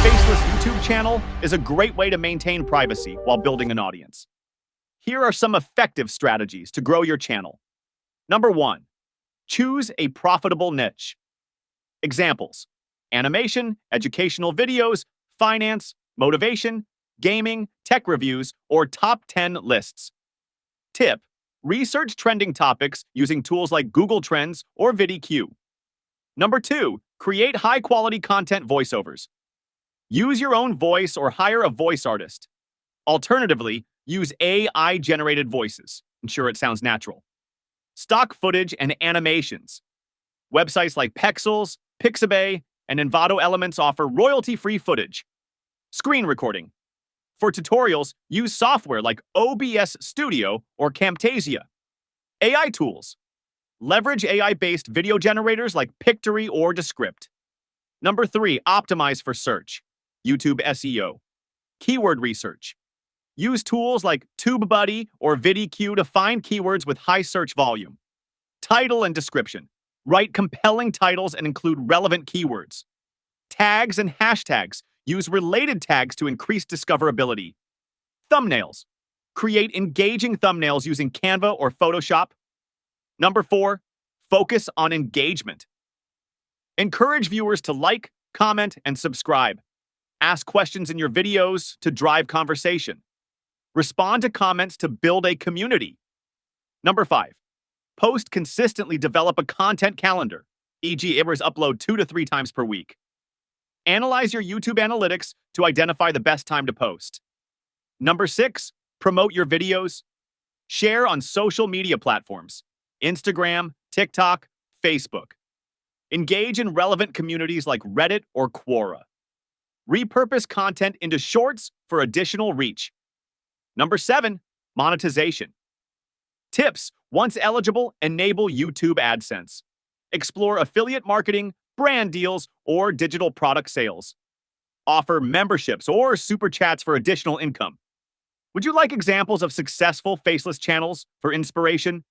Faceless YouTube channel is a great way to maintain privacy while building an audience. Here are some effective strategies to grow your channel. Number 1. Choose a profitable niche. Examples: animation, educational videos, finance, motivation, gaming, tech reviews, or top 10 lists. Tip: research trending topics using tools like Google Trends or VidIQ. Number 2. Create high-quality content voiceovers. Use your own voice or hire a voice artist. Alternatively, use AI-generated voices. Ensure it sounds natural. Stock footage and animations. Websites like Pexels, Pixabay, and Envato Elements offer royalty-free footage. Screen recording. For tutorials, use software like OBS Studio or Camtasia. AI tools. Leverage AI-based video generators like Pictory or Descript. Number 3. Optimize for search. YouTube SEO. Keyword research. Use tools like TubeBuddy or VidIQ to find keywords with high search volume. Title and description. Write compelling titles and include relevant keywords. Tags and hashtags. Use related tags to increase discoverability. Thumbnails. Create engaging thumbnails using Canva or Photoshop. Number 4. Focus on engagement. Encourage viewers to like, comment, and subscribe. Ask questions in your videos to drive conversation. Respond to comments to build a community. Number 5. Post consistently. Develop a content calendar, e.g. upload 2 to 3 times per week. Analyze your YouTube analytics to identify the best time to post. Number 6. Promote your videos. Share on social media platforms: Instagram, TikTok, Facebook. Engage in relevant communities like Reddit or Quora. Repurpose content into shorts for additional reach. Number 7. Monetization. Tips: once eligible, enable YouTube AdSense. Explore affiliate marketing, brand deals, or digital product sales. Offer memberships or super chats for additional income. Would you like examples of successful faceless channels for inspiration?